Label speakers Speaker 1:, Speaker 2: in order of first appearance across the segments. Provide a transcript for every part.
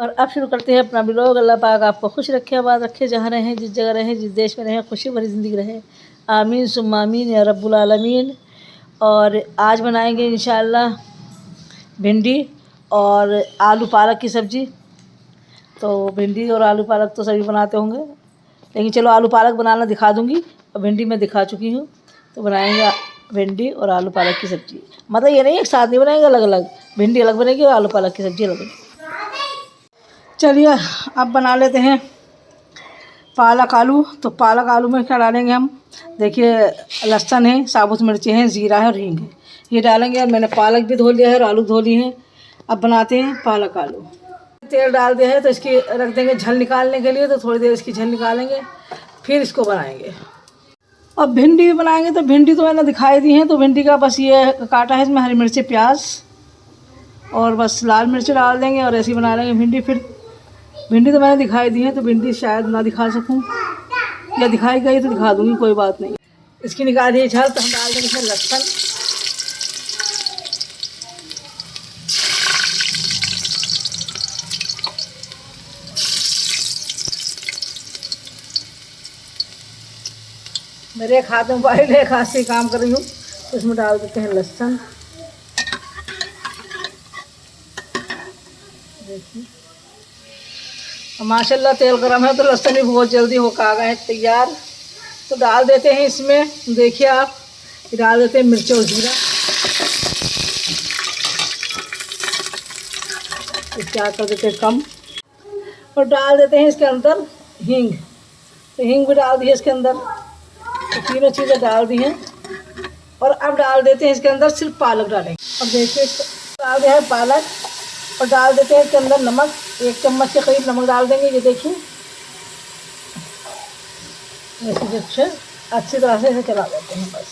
Speaker 1: और अब शुरू करते हैं अपना ब्लॉग। अल्लाह पाक आपको खुश रखे, आबाद रखे, जहाँ रहें, जिस जगह रहें, जिस देश में रहें, खुशी भरी ज़िंदगी रहे। आमीन सुम्मा आमीन या रब्बुल आलमीन। और आज बनाएंगे इंशाअल्लाह भिंडी और आलू पालक की सब्ज़ी। तो भिंडी और आलू पालक तो सभी बनाते होंगे, लेकिन चलो आलू पालक बनाना दिखा दूँगी। और भिंडी मैं दिखा चुकी हूँ। तो बनाएंगे भिंडी और आलू पालक की सब्ज़ी। मतलब ये नहीं एक साथ नहीं बनाएंगे, अलग अलग। भिंडी अलग बनेगी और आलू पालक की सब्ज़ी अलग बनेगी। चलिए अब बना लेते हैं पालक आलू। तो पालक आलू में क्या डालेंगे हम, देखिए लहसुन है, साबुत मिर्ची है, ज़ीरा है और हींग है, ये डालेंगे। और मैंने पालक भी धो लिया है और आलू धो लिए हैं। अब बनाते हैं पालक आलू। तेल डाल दिया है तो इसकी रख देंगे झल निकालने के लिए। तो थोड़ी देर इसकी झल निकालेंगे, फिर इसको बनाएंगे। और भिंडी भी बनाएंगे। तो भिंडी तो मैंने दिखाई दी है। तो भिंडी का बस ये काटा है, इसमें हरी मिर्ची, प्याज और बस लाल मिर्च डाल देंगे और ऐसे ही बना लेंगे भिंडी। फिर भिंडी तो मैंने दिखाई दी है, तो भिंडी शायद ना दिखा सकूं, या दिखाई गई तो दिखा दूंगी, कोई बात नहीं। इसकी निकाल दी झल। तो हम डाल देंगे इसमें लहसुन, मेरे एक हाथ में मोबाइल है, एक हाथ से काम कर रही हूँ। तो इसमें डाल देते हैं लहसुन। देखिए माशाल्लाह तेल गरम है तो लहसुन भी बहुत जल्दी हो आ गया है तैयार। तो डाल देते हैं इसमें, देखिए आप, डाल देते हैं मिर्च और जीरा। क्या कर देते हैं कम, और डाल देते हैं इसके अंदर हींग। तो हींग भी डाल दी है इसके अंदर। तो तीनों चीज़ें डाल दी हैं। और अब डाल देते हैं इसके अंदर सिर्फ पालक डालेंगे। अब देखिए डाल दिया है पालक, और डाल देते हैं इसके अंदर नमक। 1 चम्मच के करीब नमक डाल देंगे। ये देखिए ऐसे अच्छी तरह से इसे चला देते हैं बस।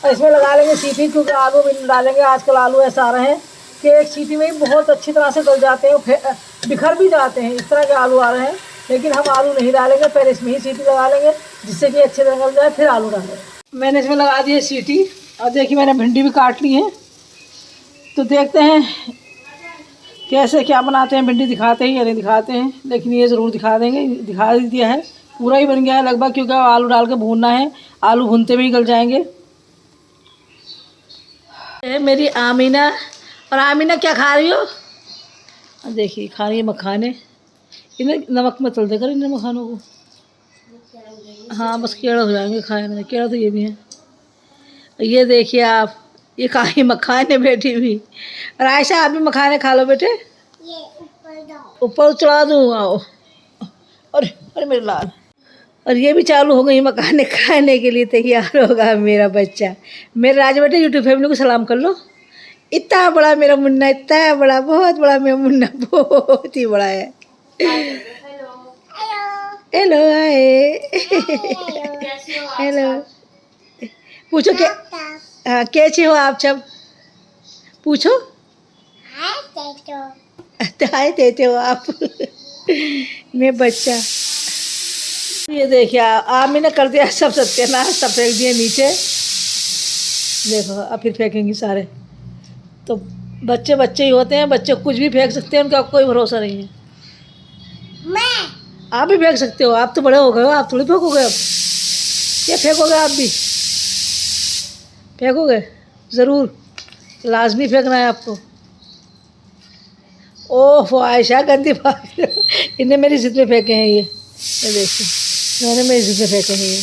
Speaker 1: और इसमें लगा लेंगे सीटी, क्योंकि आलू भी डालेंगे। आजकल आलू ऐसा आ रहे हैं कि एक सीटी में ही बहुत अच्छी तरह से गल जाते हैं, बिखर भी जाते हैं। इस तरह के आलू आ रहे हैं, लेकिन हम आलू नहीं डालेंगे, पहले इसमें ही सीटी लगा लेंगे जिससे कि अच्छे तरह गल जाए, फिर आलू डालेंगे। मैंने इसमें लगा दी है सीटी। और देखिए मैंने भिंडी भी काट ली है। तो देखते हैं कैसे क्या बनाते हैं। भिंडी दिखाते हैं या नहीं दिखाते हैं, लेकिन ये ज़रूर दिखा देंगे। दिखा दिया है, पूरा ही बन गया है लगभग, क्योंकि आलू डाल के भूनना है। आलू भूनते में ही गल जाएंगे। मेरी आमीना, और आमीना क्या खा रही हो? देखिए खा रही है मखाने। इन्हें नमक में तल देकर इन मखानों को, हाँ बस केड़ा हो जाएंगे खाए में। केड़ा तो ये भी है। ये देखिए आप, ये खाई मखाने बैठी हुई। और आयशा आप भी मखाने खा लो बेटे। ये ऊपर चढ़ा दूँ, आओ। और अरे मेरे लाल। और ये भी चालू हो गई मखाने खाने के लिए तैयार होगा मेरा बच्चा। मेरे राज बेटे यूट्यूब फैमिली को सलाम कर लो। इतना बड़ा मेरा मुन्ना, इतना बड़ा, बहुत बड़ा मेरा मुन्ना, बहुत ही बड़ा है। Hello hi, hello. पूछो क्या, हाँ कैसे हो आप सब, पूछो। हाय देते हो आप। मैं बच्चा। ये देखिए आमी ने कर दिया सब सत्यानाश, सब फेंक दिए नीचे। देखो अब फिर फेंकेंगी सारे। तो बच्चे बच्चे ही होते हैं, बच्चे कुछ भी फेंक सकते हैं, उनका कोई भरोसा नहीं है। आप भी फेंक सकते हो, आप तो बड़े हो गए हो, आप थोड़ी फेंकोगे अब। क्या फेंकोगे आप भी? फेंकोगे ज़रूर, लाजमी फेंकना है आपको। ओह आयशा गंदी बात। इन्हें मेरी जिद में फेंके हैं ये देखिए, मैंने मेरी जिद में फेंके हैं ये।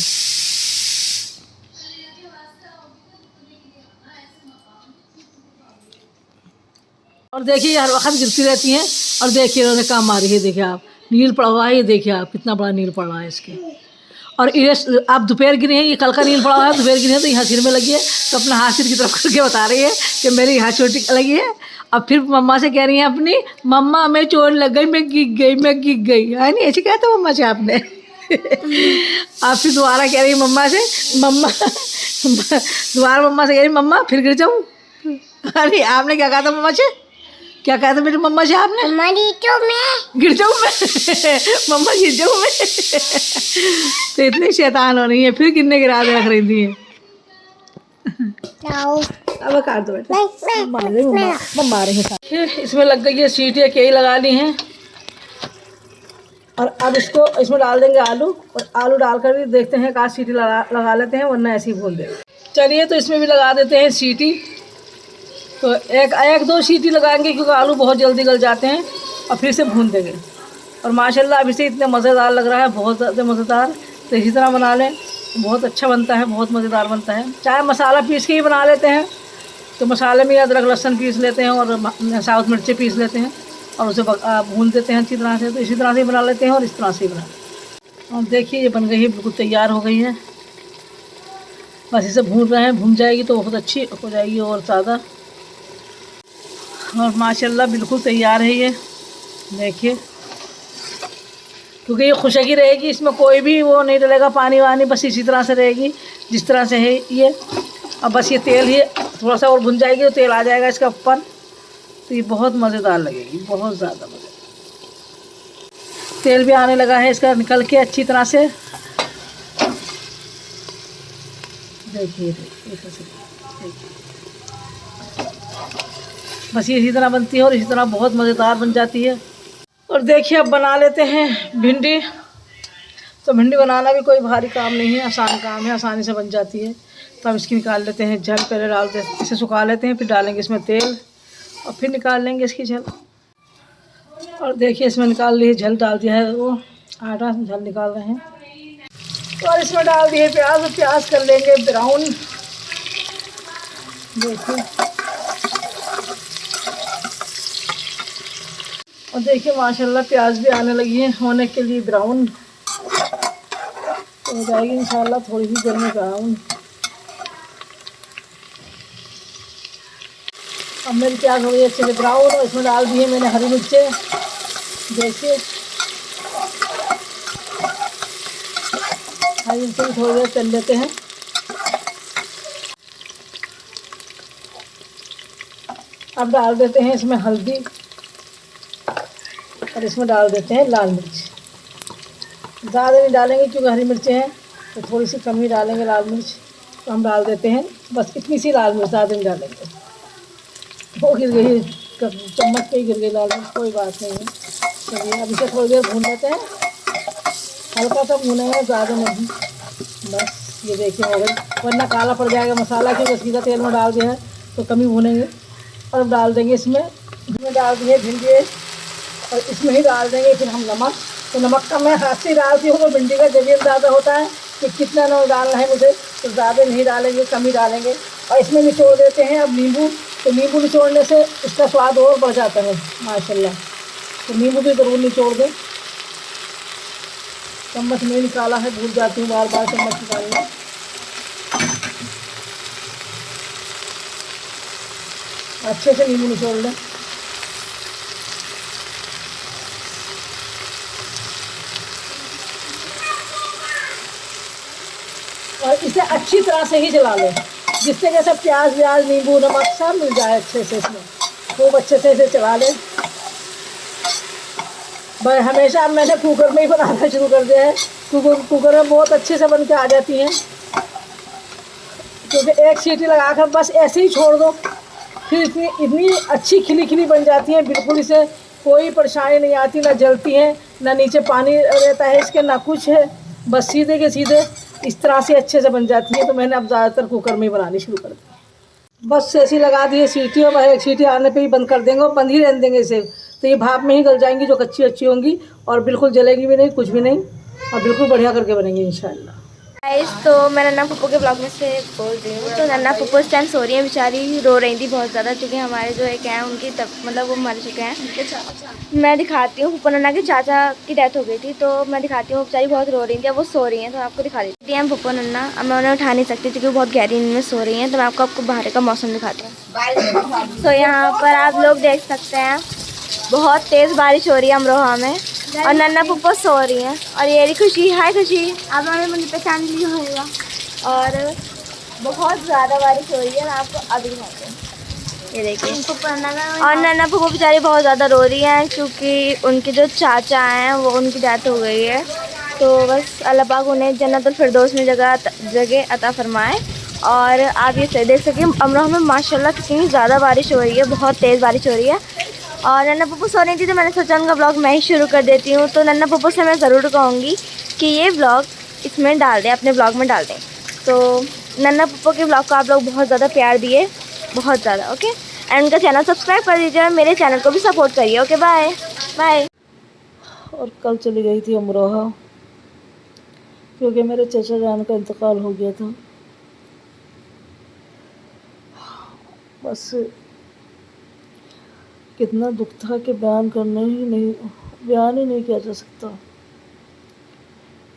Speaker 1: और देखिए हर वक्त गिरती रहती हैं। और देखिए इन्होंने काम मारी है, देखिए आप, नील पड़ा हुआ है। ये देखिए आप, कितना बड़ा नील पड़ रहा है इसके। और ये आप दोपहर गिरे हैं, ये कल का नील पड़ा हुआ है, दोपहर गिरे हैं। तो यहाँ सिर में लगी है, तो अपना हाथ सिर की तरफ करके बता रही है कि मेरी यहाँ चोट लगी है। अब फिर मम्मा से कह रही हैं अपनी, मम्मा हमें चोट लग गई, मैं गिग गई, मैं गिग गई, है नहीं ऐसे कहा था मम्मा से आपने। आप फिर दोबारा कह रही है मम्मा से, मम्मा दोबारा मम्मा से कह रही मम्मा फिर गिर जाऊँ। अरे आपने क्या कहा था मम्मा से, क्या कहा था मेरी मम्मा से आपने? मम्मा गिर जाऊँ मैं। मम्मा गिर जाऊँ मैं। तो इतनी शैतान हो रही है, फिर गिरने के राज रख रही थी। अब काट दो बेटा, मम्मा रही है। इसमें लग गई है सीटी, कई लगा ली हैं। और अब इसको इसमें डाल देंगे आलू, और आलू डालकर भी देखते हैं, 1 सीटी लगा लेते हैं, वरना ऐसे ही भून देंगे। चलिए तो इसमें भी लगा देते हैं सीटी। तो एक दो सीटी लगाएंगे क्योंकि आलू बहुत जल्दी गल जाते हैं, और फिर से भून देंगे। और माशाल्लाह अभी से इतने मज़ेदार लग रहा है, बहुत ज़्यादा मज़ेदार। तो इसी तरह बना लें, बहुत अच्छा बनता है, बहुत मज़ेदार बनता है। चाहे मसाला पीस के ही बना लेते हैं, तो मसाले में अदरक लहसुन पीस लेते हैं और साबुत मिर्ची पीस लेते हैं और उसे भून देते हैं अच्छी तरह से। तो इसी तरह से बना लेते हैं और इस तरह से बना लेते हैं। और देखिए ये बन गई है, बिल्कुल तैयार हो गई है। बस इसे भून रहे हैं, भून जाएगी तो बहुत अच्छी हो जाएगी और ज़्यादा। और माशाल्लाह बिल्कुल तैयार है ये, देखिए। क्योंकि ये खुशकी रहेगी, इसमें कोई भी वो नहीं डलेगा, पानी वानी, बस इसी तरह से रहेगी जिस तरह से है ये। अब बस ये तेल ही थोड़ा सा और भुन जाएगी तो तेल आ जाएगा इसका ऊपर। तो ये बहुत मज़ेदार लगेगी, बहुत ज़्यादा मज़ेदार। तेल भी आने लगा है इसका निकल के अच्छी तरह से, देखिए देखिए। बस ये इसी तरह बनती है और इसी तरह बहुत मज़ेदार बन जाती है। और देखिए अब बना लेते हैं भिंडी। तो भिंडी बनाना भी कोई भारी काम नहीं है, आसान काम है, आसानी से बन जाती है। तो अब इसकी निकाल लेते हैं झल, पहले डालते हैं, इसे सुखा लेते हैं, फिर डालेंगे इसमें तेल और फिर निकाल लेंगे इसकी झल। और देखिए इसमें निकाल लिए झल, डाल दिया है वो आटा, झल निकाल रहे हैं। और इसमें डाल दिए प्याज, और प्याज कर लेंगे ब्राउन, देखिए। और देखिए माशाल्लाह प्याज भी आने लगी है होने के लिए ब्राउन, तो हो जाएगी इंशाल्लाह थोड़ी सी देर में ब्राउन। अब मेरी प्याज हो गई अच्छे से ब्राउन, और इसमें डाल दी है मैंने हरी मिर्चें, देखिए। हरी मिर्चें भी थोड़ी देर तल लेते हैं। अब डाल देते हैं इसमें हल्दी, और इसमें डाल देते हैं लाल मिर्च। ज़्यादा नहीं डालेंगे क्योंकि हरी मिर्चें हैं, तो थोड़ी सी कम ही डालेंगे लाल मिर्च। तो हम डाल देते हैं बस इतनी सी लाल मिर्च, ज़्यादा नहीं डालेंगे। वो गिर गई, चम्मच पे ही गिर गई लाल मिर्च, कोई बात नहीं है। चलिए अब इसे थोड़ी देर भून लेते हैं, हल्का सा भूनेंगे, ज़्यादा नहीं। बस ये देखिए हो गई, वरना काला पड़ जाएगा मसाला, क्योंकि सीधा तेल में डाल दिया है तो कम ही भूनेंगे। और अब डाल देंगे इसमें डाल दिए भिंडी, और इसमें ही डाल देंगे फिर हम नमक। तो नमक का मैं हाथ से डालती हूँ, तो भिंडी का जब ज़्यादा होता है कि कितना नमक डालना है मुझे, तो ज़्यादा नहीं डालेंगे, कम ही डालेंगे। और इसमें निचोड़ देते हैं अब नींबू। तो नींबू निचोड़ने से इसका स्वाद और बढ़ जाता है माशाल्लाह। तो नींबू भी ज़रूर निचोड़ दें। चम्मच नहीं निकाला है, भूल जाती हूँ बार बार चम्मच निकालना। अच्छे से नींबू निचोड़ लें। और इसे अच्छी तरह से ही जला लें, जिससे कि सब प्याज व्याज नींबू नमक सब मिल जाए अच्छे से इसमें। खूब अच्छे से इसे चला लें। भाई हमेशा मैंने कुकर में ही बनाना शुरू कर दिया है, कुकर में बहुत अच्छे से बन के आ जाती हैं। क्योंकि एक सीटी लगाकर बस ऐसे ही छोड़ दो, फिर इतनी अच्छी खिली खिली बन जाती हैं, बिल्कुल इसे कोई परेशानी नहीं आती, ना जलती हैं, ना नीचे पानी रहता है इसके, ना कुछ है। बस सीधे के सीधे इस तरह से अच्छे से बन जाती है। तो मैंने अब ज़्यादातर कुकर में ही बनानी शुरू कर दी। बस ऐसी लगा दी है सीटी, और एक सीटी आने पे ही बंद कर देंगे, और बंद ही रहने देंगे इसे। तो ये भाप में ही गल जाएंगी, जो कच्ची अच्छी होंगी, और बिल्कुल जलेगी भी नहीं, कुछ भी नहीं, और बिल्कुल बढ़िया करके बनेंगी इंशाल्लाह।
Speaker 2: तो मैं नन्ना पप्पू के ब्लॉग में से बोल रही हूँ। तो नन्ना पप्पू इस टाइम सो रही है, बेचारी रो रही थी बहुत ज़्यादा, क्योंकि हमारे जो एक हैं उनकी मतलब वो मर चुके हैं। मैं दिखाती हूँ, पप्पू नन्ना के चाचा की डेथ हो गई थी, तो मैं दिखाती हूँ। बेचारी बहुत रो रही थी, अब वो सो रही हैं, तो आपको दिखा देती हैं पप्पू नन्ना। अब मैं उन्हें उठा नहीं सकती क्योंकि वो बहुत गहरी नींद में सो रही हैं। तो मैं आपको बाहर का मौसम दिखाती हूँ। तो यहाँ पर आप लोग देख सकते हैं बहुत तेज़ बारिश हो रही है अमरोहा में, और नन्ना पप्पू सो रही हैं। और ये रही खुशी, हाय खुशी, आप हमें मुझे पहचान ली होगा। और बहुत ज़्यादा बारिश हो रही है, मैं आपको अभी दिखाती हूँ। ये देखिए, और नन्ना पप्पू बेचारी बहुत ज़्यादा रो रही हैं, क्योंकि उनके जो चाचा हैं वो उनकी डेथ हो गई है। तो बस अल्लाह पाक उन्हें जन्नतुल फिरदौस में जगह अता फरमाए। और आप ये देख सकते हैं अमरोहा में माशाल्लाह कितनी ज़्यादा बारिश हो रही है, बहुत तेज़ बारिश हो रही है। और नन्ना पप्पू सो रही थी तो मैंने सोचा उनका ब्लॉग मैं ही शुरू कर देती हूँ। तो नन्ना पप्पू से मैं ज़रूर कहूँगी कि ये ब्लॉग इसमें डाल दें, अपने ब्लॉग में डाल दें। तो नन्ना पप्पू के ब्लॉग को आप लोग बहुत ज़्यादा प्यार दिए, बहुत ज़्यादा। ओके, एंड उनका चैनल सब्सक्राइब कर दीजिए और मेरे चैनल को भी सपोर्ट करिए। Okay, bye bye.
Speaker 1: और कल चली गई थी अमरोहा, क्योंकि मेरे चाचा जान का इंतकाल हो गया था। बस कितना दुख था कि बयान ही नहीं किया जा सकता।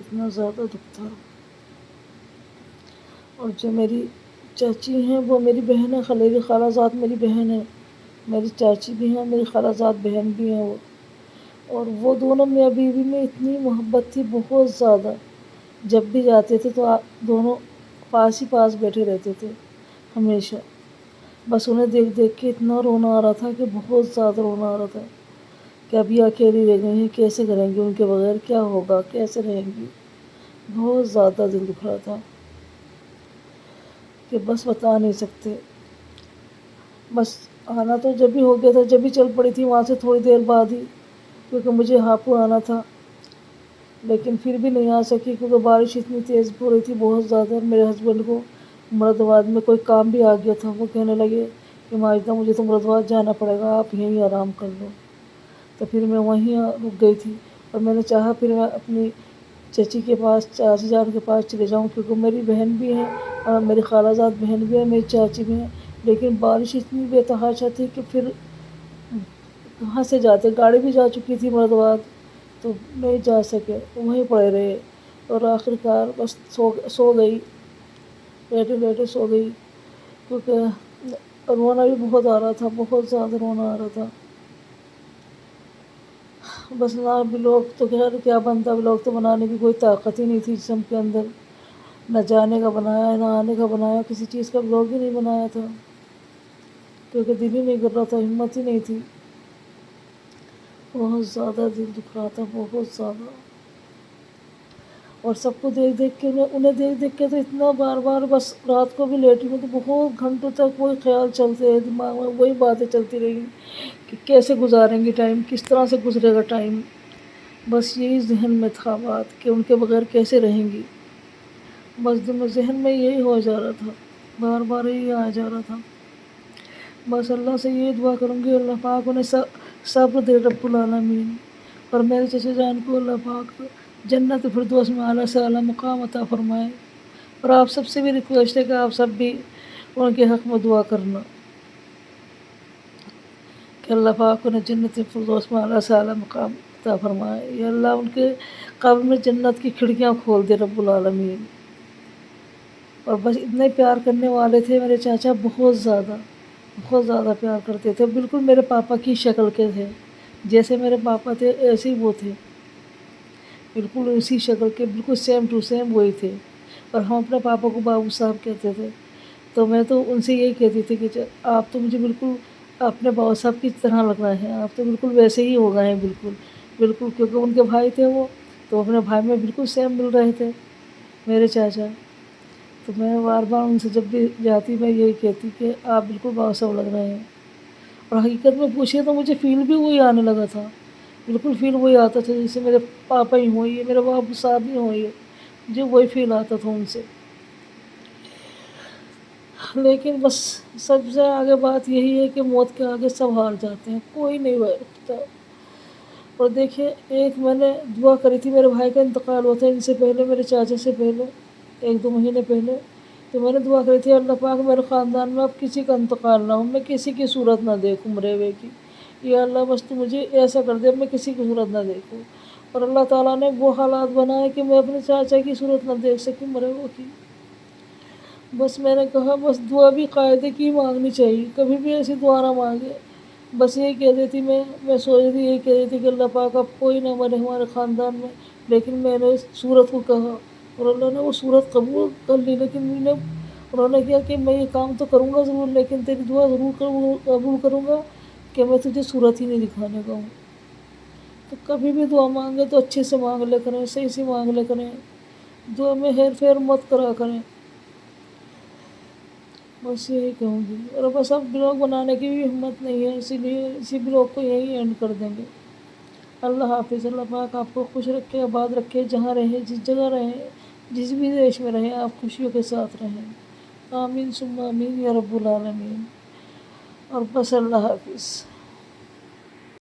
Speaker 1: इतना ज़्यादा दुख था। और जो मेरी चाची हैं वो मेरी बहन है, खलेरी खालाजाद मेरी बहन है। मेरी चाची भी हैं, मेरी खालाजाद बहन भी हैं वो। और वो दोनों मियाँ बीवी में इतनी मोहब्बत थी, बहुत ज़्यादा। जब भी जाते थे तो दोनों पास ही पास बैठे रहते थे हमेशा। बस उन्हें देख देख के इतना रोना आ रहा था कि बहुत ज़्यादा रोना आ रहा था कि अभी अकेली रह गई हैं, कैसे करेंगी उनके बगैर, क्या होगा, कैसे रहेंगी। बहुत ज़्यादा दिल दुख रहा था कि बस बता नहीं सकते। बस आना तो जब भी हो गया था, जब भी चल पड़ी थी वहाँ से थोड़ी देर बाद ही, क्योंकि मुझे हापुड़ आना था। लेकिन फिर भी नहीं आ सकी क्योंकि बारिश इतनी तेज़ हो रही थी, बहुत ज़्यादा। मेरे हस्बैंड को मुरादाबाद में कोई काम भी आ गया था। वो कहने लगे कि माजिदा मुझे तो मुरादाबाद जाना पड़ेगा, आप यहीं आराम कर लो। तो फिर मैं वहीं रुक गई थी। और मैंने चाहा फिर मैं अपनी चाची के पास, चाची जान के पास चले जाऊँ, क्योंकि मेरी बहन भी है और मेरी खालाजाद बहन भी है, मेरी चाची भी है। लेकिन बारिश इतनी बेतहाशा थी कि फिर कहाँ से जाते, गाड़ी भी जा चुकी थी मुरादाबाद, तो नहीं जा सके, वहीं पड़े रहे। और आखिरकार बस सो गई, लेटे लेटे सो गई, क्योंकि रोना भी बहुत आ रहा था, बहुत ज़्यादा रोना आ रहा था। बस ना ब्लॉग तो खैर क्या बनता, ब्लॉग तो बनाने की कोई ताकत ही नहीं थी जिस्म के अंदर। न जाने का बनाया, ना आने का बनाया, किसी चीज़ का ब्लॉग ही नहीं बनाया था, क्योंकि दिल ही नहीं कर रहा था, हिम्मत ही नहीं थी। बहुत ज़्यादा दिल दुख रहा था, बहुत ज़्यादा। और सबको देख देख के, उन्हें देख देख के तो इतना बार बार, बस रात को भी लेटी हूँ तो बहुत घंटों तक वही ख्याल चलते हैं दिमाग में, वही बातें चलती रहेंगी कि कैसे गुजारेंगी टाइम, किस तरह से गुजरेगा टाइम। बस यही जहन में था बात कि उनके बगैर कैसे रहेंगी। बस दिन जहन में यही हो जा रहा था, बार बार यही आ जा रहा था। बस अल्लाह से ये दुआ करूँगी, अल्लाह पाक उन्हें सब्र दे रब्बुल आलमीन। और मेरे चचा जान को अल्लाह पाक जन्नत फिरदौस में आला से आला मकाम अता फरमाए। और आप सबसे भी रिक्वेस्ट है कि आप सब भी उनके हक़ में दुआ करना कि अल्लाह पाक उन्हें जन्नत फिरदौस में आला से आला मकाम अता फरमाए। या अल्लाह उनके कब्र में जन्नत की खिड़कियाँ खोल दे रब्बुल आलमीन। और बस इतने प्यार करने वाले थे मेरे चाचा, बहुत ज़्यादा प्यार करते थे। बिल्कुल मेरे पापा की शक्ल के थे, जैसे मेरे पापा थे ऐसे ही वो थे, बिल्कुल उसी शक्ल के, बिल्कुल सेम टू सेम वही थे। और हम अपने पापा को बाबू साहब कहते थे। तो मैं तो उनसे यही कहती थी कि आप तो मुझे बिल्कुल अपने बाबू साहब की तरह लग रहे हैं, आप तो बिल्कुल वैसे ही हो गए हैं, बिल्कुल बिल्कुल। क्योंकि उनके भाई थे वो, तो अपने भाई में बिल्कुल सेम मिल रहे थे मेरे चाचा। तो मैं बार बार उनसे जब भी जाती मैं यही कहती कि आप बिल्कुल बाबू साहब लग रहे हैं। और हकीकत में पूछिए तो मुझे फ़ील भी वही आने लगा था, बिल्कुल फ़ील वही आता था जैसे मेरे पापा ही हों, ये मेरे बाबू साहब ही हों, ये मुझे वही फ़ील आता था उनसे। लेकिन बस सबसे आगे बात यही है कि मौत के आगे सब हार जाते हैं, कोई नहीं रुकता। और देखिए, एक मैंने दुआ करी थी, मेरे भाई का इंतकाल हुआ था इनसे पहले, मेरे चाचा से पहले, 1-2 महीने पहले। तो मैंने दुआ करी थी, अल्लाह पाक मेरे ख़ानदान में अब किसी का इंतकाल ना हो, मैं किसी की सूरत ना देखूँ मरे हुए की। या अल्लाह बस तू मुझे ऐसा कर दे, मैं किसी की सूरत ना देखूँ। और अल्लाह ताला ने वो हालात बनाए कि मैं अपने चाचा की सूरत ना देख सकी मरे हुए की। बस मैंने कहा बस दुआ भी कायदे की मांगनी चाहिए, कभी भी ऐसी दुआ ना मांगे। बस यही कह देती मैं सोच रही थी, यही कह रही थी कि अल्लाह पाक अब कोई ना मरे हमारे ख़ानदान में। लेकिन मैंने सूरत को कहा और अल्लाह ने वो सूरत कबूल कर ली। लेकिन उन्होंने किया कि मैं ये काम तो करूँगा ज़रूर, लेकिन तेरी दुआ ज़रूर कबूल करूँगा कि मैं तुझे सूरत ही नहीं दिखाने का हूँ। तो कभी भी दुआ मांगे तो अच्छे से मांग ले करें, सही से मांग ले करें, दुआ में हेर फेर मत करा करें। बस यही कहूँगी। और बस अब ब्लॉग बनाने की भी हिम्मत नहीं है, इसीलिए इसी ब्लॉग को यहीं एंड कर देंगे। अल्लाह हाफिज़। अल्लाह पाक आपको खुश रखे, आबाद रखे, जहाँ रहें, जिस जगह रहें, जिस भी देश में रहें, आप खुशियों के साथ रहें। आमीन सुम्मा आमीन या रब्बुल आलमीन। और बस अल्लाह हाफिज़।